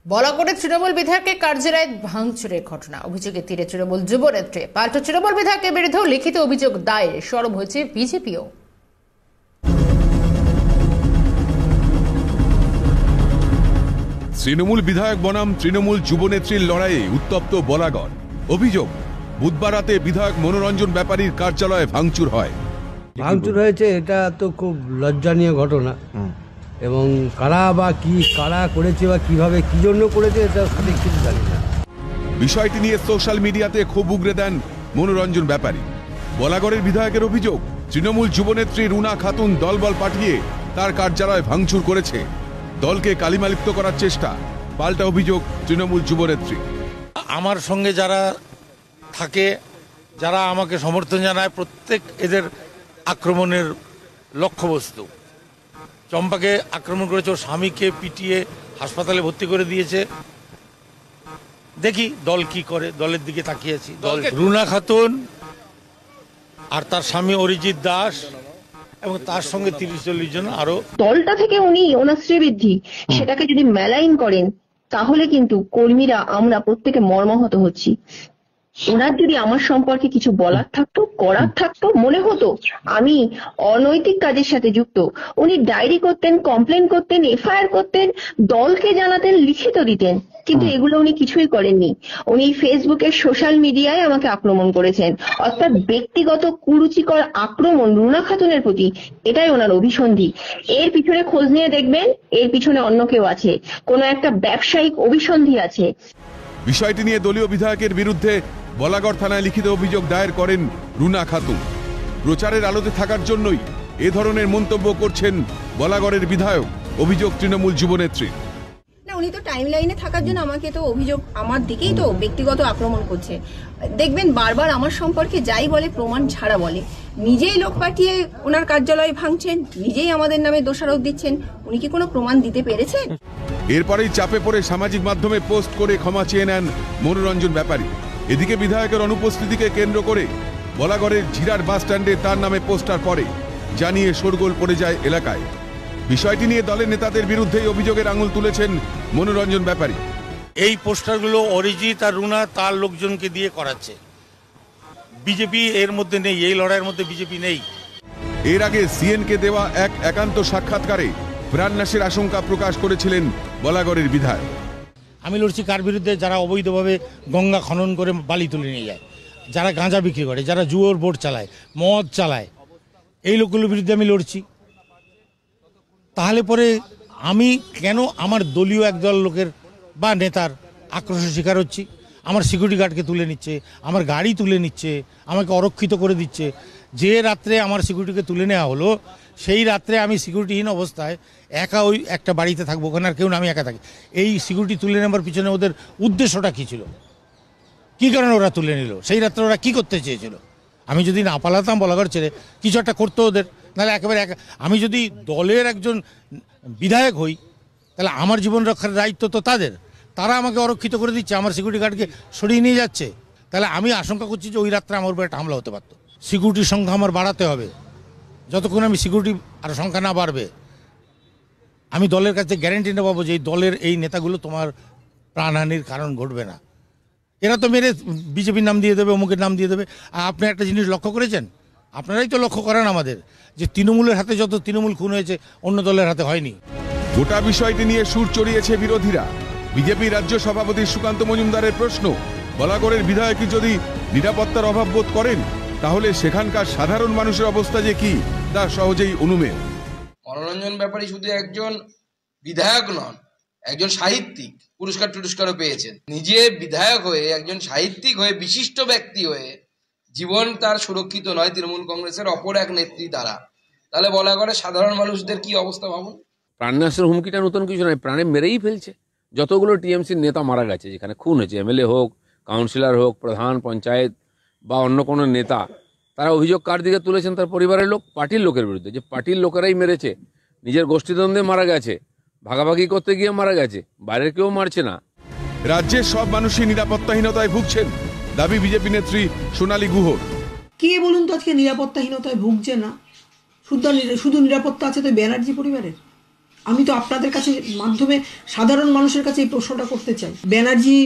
বলাগড়ে তৃণমূল বিধায়কের কার্যালয়ে ভাঙচুরের ঘটনা, অভিযোগের তীরে তৃণমূল যুবনেত্রী। পাল্টা তৃণমূল বিধায়কের বিরুদ্ধেও লিখিত অভিযোগ দায়ের, সরব হয়েছে বিজেপিও। তৃণমূল বিধায়ক বনাম তৃণমূল যুবনেত্রীর লড়াইয়ে উত্তপ্ত বলাগড়। অভিযোগ, বুধবার রাতে বিধায়ক মনোরঞ্জন ব্যাপারীর কার্যালয়ে ভাঙচুর হয়। ভাঙচুর হয়েছে, এটা তো খুব লজ্জানীয় ঘটনা এবং কারা করেছে বা কিভাবে কি জন্য করেছে এটা সঠিক কিছু জানি না। বিষয়টি নিয়ে সোশ্যাল মিডিয়াতে ক্ষোভ উগরে দেন মনোরঞ্জন ব্যাপারী। বলাগড়ের বিধায়কের অভিযোগ, তৃণমূল যুবনেত্রী রুনা খাতুন দলবল পাঠিয়ে তার কার্যালয়ে ভাঙচুর করেছে, দলকে কালিমালিপ্ত করার চেষ্টা। পাল্টা অভিযোগ তৃণমূল যুবনেত্রী। আমার সঙ্গে যারা থাকে, যারা আমাকে সমর্থন জানায়, প্রত্যেক এদের আক্রমণের লক্ষ্যবস্তু। চম্পাকে আক্রমণ করেছে, ওর স্বামীকে পিটিয়ে হাসপাতালে ভর্তি করে দিয়েছে। দেখি দল কি করে, দলের দিকে তাকিয়েছি। দল রুনা খাতুন আর তার স্বামী অরিজিৎ দাস এবং তার সঙ্গে 30-40 জন আরো। দলটা থেকে উনি ওনার শ্রীবৃদ্ধি সেটাকে যদি মেলাইন করেন তাহলে কিন্তু কর্মীরা আমরা প্রত্যেকে মর্মাহত হচ্ছি। ওনার যদি আমার সম্পর্কে কিছু বলার থাকতো, করার থাকতো, মনে হতো আমি অনৈতিক কাজের সাথে যুক্ত, উনি ডায়েরি করতেন, কমপ্লেন করতেন, এফআইআর করতেন, দলকে জানাতেন, লিখিত দিতেন, কিন্তু এগুলো উনি কিছুই করেননি। উনি ফেসবুকের সোশ্যাল মিডিয়ায় আমাকে আক্রমণ করেছেন, অর্থাৎ ব্যক্তিগত কুরুচিকর আক্রমণ রুনা খাতুনের প্রতি, এটাই ওনার অভিসন্ধি। এর পিছনে খোঁজ নিয়ে দেখবেন, এর পিছনে অন্য কেউ আছে, কোনো একটা ব্যবসায়িক অভিসন্ধি আছে। বিষয়টি নিয়ে দলীয় বিধায়কের বিরুদ্ধে বলাগড় থানায় লিখিত অভিযোগ দায়ের করেন রুনা খাতুন। প্রচারের আলোতে থাকার জন্যই এ ধরনের মন্তব্য করছেন বলাগড়ের বিধায়ক, অভিযোগ তৃণমূল যুবনেত্রী। না, উনি তো টাইম লাইনে থাকার জন্য আমাকে তো অভিযোগ আমার দিকেই তো ব্যক্তিগত আক্রমণ করছে। দেখবেন বারবার আমার সম্পর্কে যাই বলে প্রমাণ ছাড়া বলে, নিজেই লোক পাঠিয়ে ওনার কার্যালয় ভাঙছেন, নিজেই আমাদের নামে দোষারোপ দিচ্ছেন। উনি কি কোনো প্রমাণ দিতে পেরেছেন? এরপরেই চাপে পড়ে সামাজিক মাধ্যমে পোস্ট করে ক্ষমা চেয়ে নেন মনোরঞ্জন ব্যাপারী। এদিকে বিধায়কের অনুপস্থিতিকে কেন্দ্র করে বলাগড়ের ঝিরার বাস স্ট্যান্ডে তার নামে পোস্টার পড়ে, জানিয়ে শোরগোল পড়ে যায় এলাকায়। বিষয়টি নিয়ে দলের নেতাদের বিরুদ্ধেই অভিযোগের আঙুল তুলেছেন মনোরঞ্জন ব্যাপারী। এই পোস্টারগুলো অরিজিৎ আর রুনা তার লোকজনকে দিয়ে করাচ্ছে। বিজেপি এর মধ্যে নেই, এই লড়াইয়ের মধ্যে বিজেপি নেই। এর আগে সিএনকে দেওয়া এক একান্ত সাক্ষাৎকারে প্রাণনাশের আশঙ্কা প্রকাশ করেছিলেন বলাগড়ের বিধায়ক। আমি লড়ছি কার বিরুদ্ধে? যারা অবৈধভাবে গঙ্গা খনন করে বালি তুলে নিয়ে যায়, যারা গাঁজা বিক্রি করে, যারা জুয়োর বোর্ড চালায়, মদ চালায়, এই লোকগুলোর বিরুদ্ধে আমি লড়ছি। তাহলে পরে আমি কেন আমার দলীয় একদল লোকের বা নেতার আক্রোশের শিকার হচ্ছি? আমার সিকিউরিটি গার্ডকে তুলে নিচ্ছে, আমার গাড়ি তুলে নিচ্ছে, আমাকে অরক্ষিত করে দিচ্ছে। যে রাত্রে আমার সিকিউরিটিকে তুলে নেওয়া হলো, সেই রাত্রে আমি সিকিউরিটিহীন অবস্থায় একা ওই একটা বাড়িতে থাকবো, ওখানে আর কেউ না, আমি একা থাকি। এই সিকিউরিটি তুলে নেওয়ার পিছনে ওদের উদ্দেশ্যটা কী ছিল? কী কারণে ওরা তুলে নিল? সেই রাত্রে ওরা কী করতে চেয়েছিল? আমি যদি না পালাতাম বলাগড় ছেড়ে, কিছু একটা করতো ওদের, নাহলে একেবারে আমি যদি দলের একজন বিধায়ক হই, তাহলে আমার জীবন রক্ষার দায়িত্ব তো তাদের। তারা আমাকে অরক্ষিত করে দিচ্ছে, আমার সিকিউরিটি গার্ডকে সরিয়ে নিয়ে যাচ্ছে। তাহলে আমি আশঙ্কা করছি যে ওই রাত্রে আমার উপর একটা হামলা হতে পারতো। সিকিউরিটির সংখ্যা আমার বাড়াতে হবে। যতক্ষণ আমি সিকিউরিটি আর সংখ্যা না বাড়বে, আমি দলের কাছে গ্যারেন্টি না পাবো যে এই দলের এই নেতাগুলো তোমার প্রাণহানির কারণ ঘটবে না। এরা তো মেরে বিজেপির নাম দিয়ে দেবে, অমুকের নাম দিয়ে দেবে। আর আপনি একটা জিনিস লক্ষ্য করেছেন, আপনারাই তো লক্ষ্য করেন আমাদের, যে তৃণমূলের হাতে যত তৃণমূল খুন হয়েছে অন্য দলের হাতে হয়নি। গোটা বিষয়টি নিয়ে সুর চড়িয়েছে বিরোধীরা। বিজেপি রাজ্য সভাপতি সুকান্ত মজুমদারের প্রশ্ন, বলাগড়ের বিধায়ক যদি নিরাপত্তার অভাব বোধ করেন, তাহলে সেখানকার সাধারণ মানুষের অবস্থা যে কি তা সহজেই অনুমেয়। মনোরঞ্জন ব্যাপারী শুধু একজন বিধায়ক নন, একজন সাহিত্যিক, পুরস্কারও পেয়েছেন। নিজে বিধায়ক হয়ে, একজন সাহিত্যিক হয়ে, বিশিষ্ট ব্যক্তি হয়ে জীবন তার সুরক্ষিত নয় তৃণমূল কংগ্রেসের অপর এক নেত্রী দ্বারা। তাহলে বলাগড়ের সাধারণ মানুষদের কি অবস্থা ভাবুন। প্রাণনাশের হুমকিটা নতুন কিছু নয়, প্রাণে মেরেই ফেলছে। যতগুলো টিএমসির নেতা মারা গেছে, যেখানে খুন হয়েছে, এমএলএ হোক, কাউন্সিলর হোক, প্রধান পঞ্চায়েত বা অন্য কোনো নেতা, তারা অভিযোগ কার দিকে তুলেছেন? তার পরিবারের লোক, পার্টির লোকের বিরুদ্ধে, যে পার্টির লোকেরাই মেরেছে, নিজের গোষ্ঠীদ্বন্দ্বে মারা গেছে, ভাগাভাগি করতে গিয়ে মারা গেছে, বাইরের কেউ মারছে না। রাজ্যের সব মানুষই নিরাপত্তাহীনতায় ভুগছেন, দাবি বিজেপি নেত্রী সোনালী গুহর। কে বলুন তো আজকে নিরাপত্তাহীনতায় ভুগছে না? শুধু নিরাপত্তা আছে তো ব্যানার্জি পরিবারের? আমি তো আপনাদের কাছে মাধ্যমে সাধারণ মানুষের কাছে এই প্রশ্নটা করতে চাই। ব্যানার্জি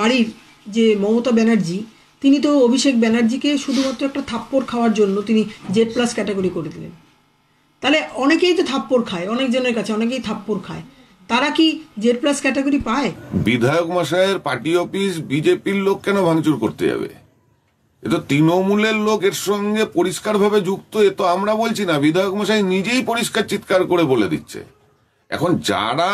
বাড়ির যে মমতা ব্যানার্জি, তিনি তো অভিষেক ব্যানার্জিকে শুধুমাত্র একটা থাপ্পড় খাওয়ার জন্য তিনি জেড প্লাস ক্যাটাগরি করে দিলেন। তাহলে অনেকেই তো থাপ্পড় খায়, অনেকজনের কাছে অনেকেই থাপ্পড় খায়, তারা কি জেড প্লাস ক্যাটাগরি পায়? বিধায়ক মশাইয়ের পার্টি অফিস বিজেপির লোক কেন ভাঙচুর করতে যাবে? এ তো তৃণমূলের লোক এর সঙ্গে পরিষ্কারভাবে যুক্ত। এ তো আমরা বলছি না, বিধায়ক মশাই নিজেই পরিষ্কার চিৎকার করে বলে দিচ্ছে। এখন যারা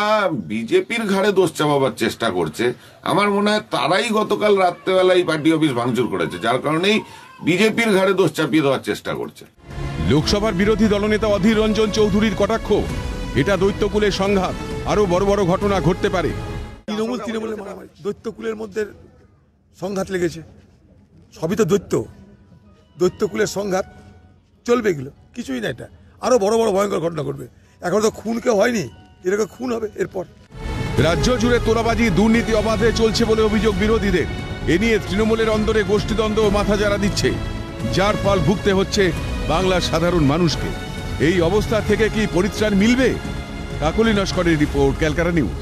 বিজেপির ঘাড়ে দোষ চাপাবার চেষ্টা করছে, আমার মনে হয় তারাই গতকাল রাত্রেবেলায় পার্টি অফিস ভাঙচুর করেছে, যার কারণেই বিজেপির ঘাড়ে দোষ চাপিয়ে দেওয়ার চেষ্টা করছে। লোকসভার বিরোধী দলনেতা অধীর রঞ্জন চৌধুরীর কটাক্ষ, এটা দৈত্যকুলের সংঘাত, আরো বড় বড় ঘটনা ঘটতে পারে। তৃণমূলের মারামারি, দৈত্যকুলের মধ্যে সংঘাত লেগেছে, সবই তো দৈত্যকুলের সংঘাত চলবে, এগুলো কিছুই না, এটা আরো বড় বড় ভয়ঙ্কর ঘটনা ঘটবে। এখন তো খুন কেউ হয়নি, এরকম খুন হবে এরপর। রাজ্য জুড়ে তোলাবাজি, দুর্নীতি অবাধে চলছে বলে অভিযোগ বিরোধীদের। এ নিয়ে তৃণমূলের অন্দরে গোষ্ঠীদ্বন্দ্ব মাথা যারা দিচ্ছে, যার ফল ভুগতে হচ্ছে বাংলার সাধারণ মানুষকে। এই অবস্থা থেকে কি পরিত্রাণ মিলবে? কাকলি নস্করের রিপোর্ট, ক্যালকাটা নিউজ।